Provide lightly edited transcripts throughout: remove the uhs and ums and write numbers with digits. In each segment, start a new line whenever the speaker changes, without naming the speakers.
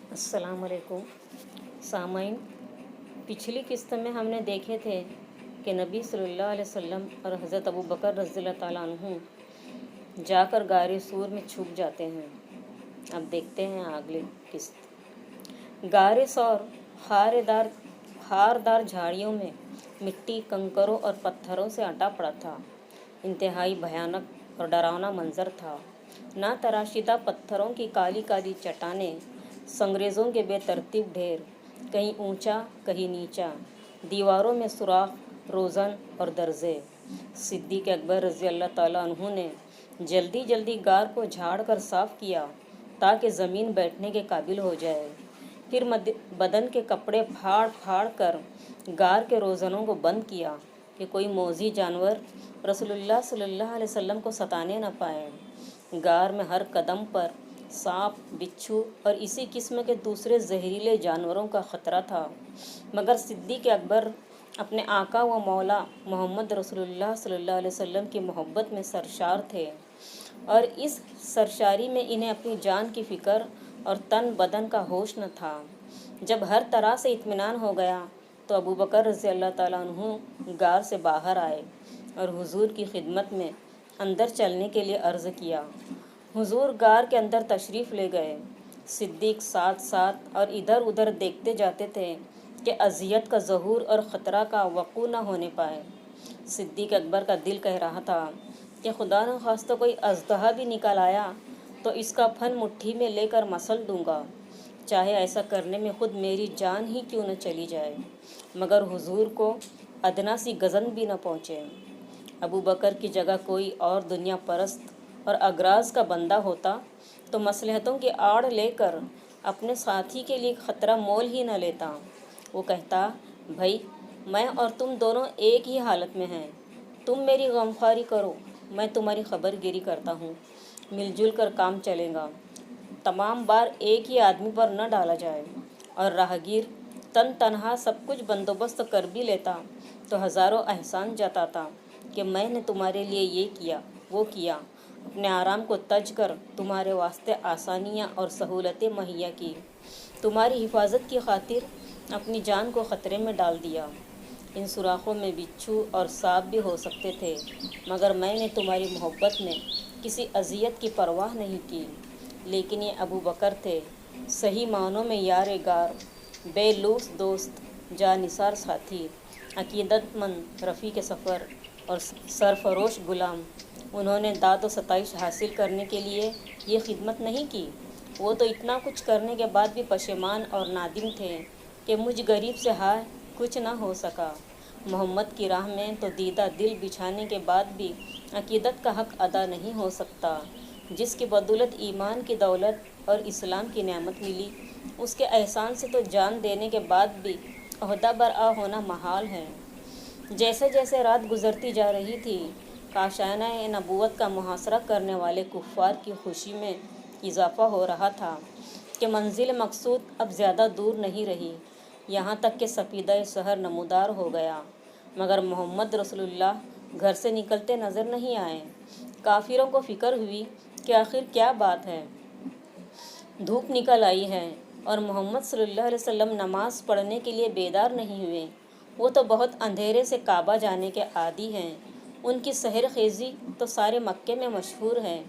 अस्सलाम वालेकुम सामाइन। पिछली किस्त में हमने देखे थे कि नबी सल्लल्लाहु अलैहि वसल्लम और हज़रत अबू बकर रज़ियल्लाहु ताला अन्हु जाकर गारे सूर में छुप जाते हैं। अब देखते हैं अगली किस्त। गारे सौर खारदार झाड़ियों में मिट्टी, कंकरों और पत्थरों से अटा पड़ा था। इंतहाई भयानक और डरावना मंजर था। ना तराशीदा पत्थरों की काली काली चट्टानें, संगरेज़ों के बेतरतीब ढेर, कहीं ऊंचा कहीं नीचा, दीवारों में सुराख, रोज़न और दर्जे। सिद्दीक़ अकबर रज़ी अल्लाह ताला अन्हु ने जल्दी जल्दी गार को झाड़ कर साफ़ किया ताकि ज़मीन बैठने के काबिल हो जाए। फिर बदन के कपड़े फाड़ फाड़ कर गार के रोज़नों को बंद किया कि कोई मौजी जानवर रसूलुल्लाह सल्लल्लाहु अलैहि वसल्लम को सताने न पाए। गार में हर कदम पर सांप, बिच्छू और इसी किस्म के दूसरे जहरीले जानवरों का ख़तरा था, मगर सिद्दीक़ अकबर अपने आका व मौला मोहम्मद रसूलुल्लाह सल्लल्लाहु अलैहि वसल्लम की मोहब्बत में सरशार थे और इस सरशारी में इन्हें अपनी जान की फ़िक्र और तन बदन का होश न था। जब हर तरह से इत्मीनान हो गया तो अबू बकर रज़ी अल्लाह ताला अन्हु गार से बाहर आए और हुजूर की खिदमत में अंदर चलने के लिए अर्ज़ किया। हुजूर गार के अंदर तशरीफ़ ले गए। सिद्दीक़ साथ साथ और इधर उधर देखते जाते थे कि अज़ियत का ज़हूर और ख़तरा का वक़ू न होने पाए। सिद्दीक़ अकबर का दिल कह रहा था कि खुदा न खास्ता कोई अज़दहा भी निकल आया तो इसका फन मुट्ठी में लेकर मसल दूंगा, चाहे ऐसा करने में ख़ुद मेरी जान ही क्यों न चली जाए, मगर हुजूर को अदना सी गज़न भी न पहुँचे। अबू बकर की जगह कोई और दुनिया परस्त और अगराज का बंदा होता तो मसलहतों की आड़ लेकर अपने साथी के लिए ख़तरा मोल ही न लेता। वो कहता, भाई मैं और तुम दोनों एक ही हालत में हैं, तुम मेरी गमख्वारी करो, मैं तुम्हारी खबरगिरी करता हूँ, मिलजुल कर काम चलेगा। तमाम बार एक ही आदमी पर न डाला जाए। और राहगीर तनहा सब कुछ बंदोबस्त कर भी लेता तो हज़ारों एहसान जताता कि मैंने तुम्हारे लिए ये किया वो किया, अपने आराम को तज कर तुम्हारे वास्ते आसानियाँ और सहूलतें मुहैया की, तुम्हारी हिफाजत की खातिर अपनी जान को ख़तरे में डाल दिया। इन सुराखों में बिच्छू और सांप भी हो सकते थे, मगर मैंने तुम्हारी मोहब्बत में किसी अजियत की परवाह नहीं की। लेकिन ये अबू बकर थे, सही मानों में यार गार, बेलूस दोस्त, जानिसार साथी, अकीदतमंद रफ़ीक सफ़र और सरफरोश गुलाम। उन्होंने दाद व सताइश हासिल करने के लिए ये खिदमत नहीं की। वो तो इतना कुछ करने के बाद भी पशेमान और नादिम थे कि मुझ गरीब से हाय कुछ ना हो सका। मोहम्मद की राह में तो दीदा दिल बिछाने के बाद भी अकीदत का हक़ अदा नहीं हो सकता। जिसकी बदौलत ईमान की दौलत और इस्लाम की नेमत मिली, उसके एहसान से तो जान देने के बाद भी ओहदा बरआ होना महाल है। जैसे जैसे रात गुजरती जा रही थी, काशाना नबूवत का मुहासरा करने वाले कुफ़ार की खुशी में इजाफ़ा हो रहा था कि मंजिल मकसूद अब ज़्यादा दूर नहीं रही। यहाँ तक कि सफ़ीदा शहर नमूदार हो गया, मगर मोहम्मद रसूलुल्लाह घर से निकलते नज़र नहीं आए। काफिरों को फ़िक्र हुई कि आखिर क्या बात है, धूप निकल आई है और मोहम्मद सल्लल्लाहु अलैहि वसल्लम नमाज़ पढ़ने के लिए बेदार नहीं हुए। वो तो बहुत अंधेरे से काबा जाने के आदी हैं। उनकी सहर खेज़ी तो सारे मक्के में मशहूर है।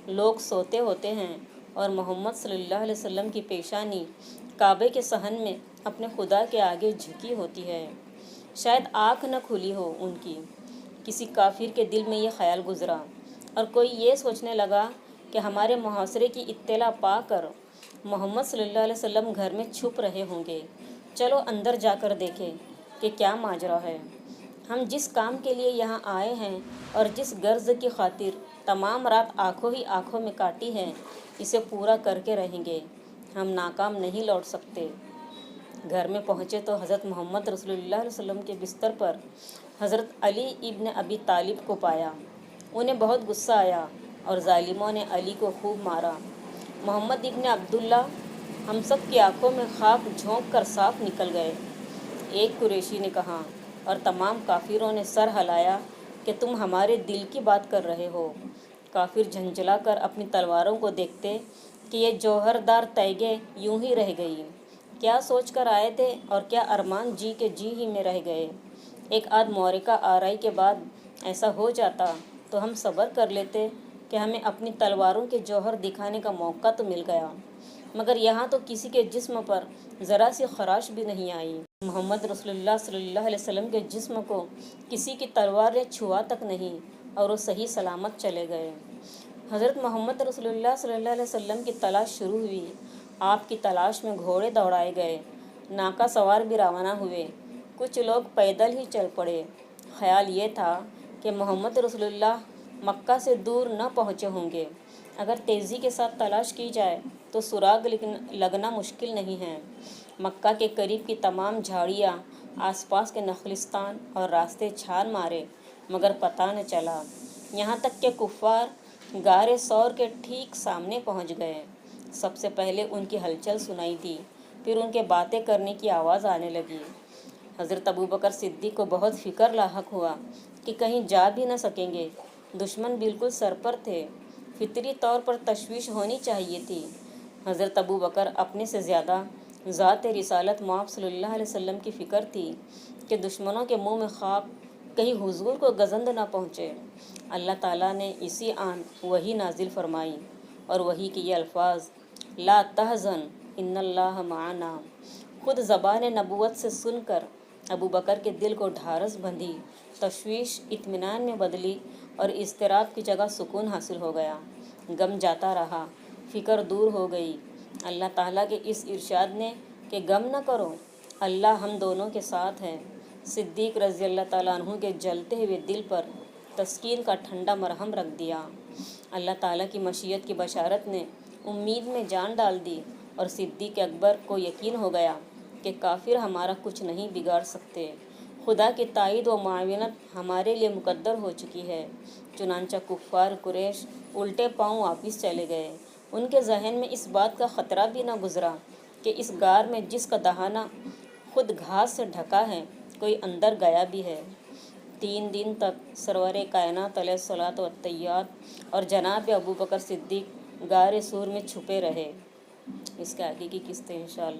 लोग सोते होते हैं और मोहम्मद सल्लल्लाहु अलैहि वसल्लम की पेशानी काबे के सहन में अपने खुदा के आगे झुकी होती है। शायद आँख न खुली हो उनकी। किसी काफिर के दिल में ये ख्याल गुज़रा और कोई ये सोचने लगा कि हमारे मुहासरे की इत्तला पाकर मोहम्मद सल्लल्लाहु अलैहि वसल्लम घर में छुप रहे होंगे। चलो अंदर जाकर देखें कि क्या माजरा है। हम जिस काम के लिए यहाँ आए हैं और जिस गर्ज की खातिर तमाम रात आँखों ही आँखों में काटी है, इसे पूरा करके रहेंगे। हम नाकाम नहीं लौट सकते। घर में पहुँचे तो हज़रत मोहम्मद रसूलुल्लाह सल्लल्लाहु अलैहि वसल्लम के बिस्तर पर हज़रत अली इब्न अबी तालिब को पाया। उन्हें बहुत गुस्सा आया और जालिमों ने अली को खूब मारा। मोहम्मद इब्न अब्दुल्ला हम सब की आंखों में खाक झोंक कर साफ निकल गए। एक कुरैशी ने कहा और तमाम काफिरों ने सर हिलाया कि तुम हमारे दिल की बात कर रहे हो। काफिर झंझला कर अपनी तलवारों को देखते کہ یہ جوہردار تیگے یوں ہی رہ گئی۔ کیا سوچ کر آئے تھے اور کیا ارمان جی کے جی ہی میں رہ گئے۔ ایک آدھ معرکہ آرائی کے بعد ایسا ہو جاتا تو ہم صبر کر لیتے کہ ہمیں اپنی تلواروں کے جوہر دکھانے کا موقع تو مل گیا، مگر یہاں تو کسی کے جسم پر ذرا سی خراش بھی نہیں آئی۔ محمد رسول اللہ صلی اللہ علیہ وسلم کے جسم کو کسی کی تلوار نے چھوا تک نہیں اور وہ صحیح سلامت چلے گئے۔ حضرت محمد رسول اللہ صلی اللہ علیہ وسلم کی تلاش شروع ہوئی۔ آپ کی تلاش میں گھوڑے دوڑائے گئے، ناکا سوار بھی روانہ ہوئے، کچھ لوگ پیدل ہی چل پڑے۔ خیال یہ تھا کہ محمد رسول اللہ مکہ سے دور نہ پہنچے ہوں گے۔ اگر تیزی کے ساتھ تلاش کی جائے تو سراغ لگنا مشکل نہیں ہے۔ مکہ کے قریب کی تمام جھاڑیاں، آس پاس کے نخلستان اور راستے چھان مارے، مگر پتہ نہ چلا، یہاں تک کہ کفار غار ثور کے ٹھیک سامنے پہنچ گئے۔ سب سے پہلے ان کی ہلچل سنائی دی، پھر ان کے باتیں کرنے کی آواز آنے لگی۔ حضرت ابوبکر صدیق کو بہت فکر لاحق ہوا کہ کہیں جا بھی نہ سکیں گے۔ دشمن بالکل سر پر تھے، فطری طور پر تشویش ہونی چاہیے تھی۔ حضرت ابوبکر اپنے سے زیادہ ذات رسالت مآب صلی اللہ علیہ وسلم کی فکر تھی کہ دشمنوں کے منہ میں خاک کہیں حضور کو گزند نہ پہنچے۔ اللہ تعالیٰ نے اسی آن وحی نازل فرمائی اور وحی کے یہ الفاظ: لا تحزن ان اللہ معنا۔ خود زبان نبوت سے سن کر ابوبکر کے دل کو ڈھارس بندھی، تشویش اطمینان میں بدلی اور اضطراب کی جگہ سکون حاصل ہو گیا۔ غم جاتا رہا، فکر دور ہو گئی۔ اللہ تعالیٰ کے اس ارشاد نے کہ غم نہ کرو، اللہ ہم دونوں کے ساتھ ہے، صدیق رضی اللہ تعالیٰ عنہ کے جلتے ہوئے دل پر تسکین کا ٹھنڈا مرہم رکھ دیا۔ اللہ تعالیٰ کی مشیت کی بشارت نے امید میں جان ڈال دی اور صدیق اکبر کو یقین ہو گیا کہ کافر ہمارا کچھ نہیں بگاڑ سکتے، خدا کی تائید و معاونت ہمارے لیے مقدر ہو چکی ہے۔ چنانچہ کفار قریش الٹے پاؤں واپس چلے گئے۔ ان کے ذہن میں اس بات کا خطرہ بھی نہ گزرا کہ اس غار میں جس کا دہانہ خود گھاس سے ڈھکا ہے، کوئی اندر گیا بھی ہے۔ 3 دن تک سرور کائنات علیہ الصلاۃ والتحیات اور جناب ابوبکر صدیق غار ثور میں چھپے رہے۔ اس کے آگے کی قسطیں انشاءاللہ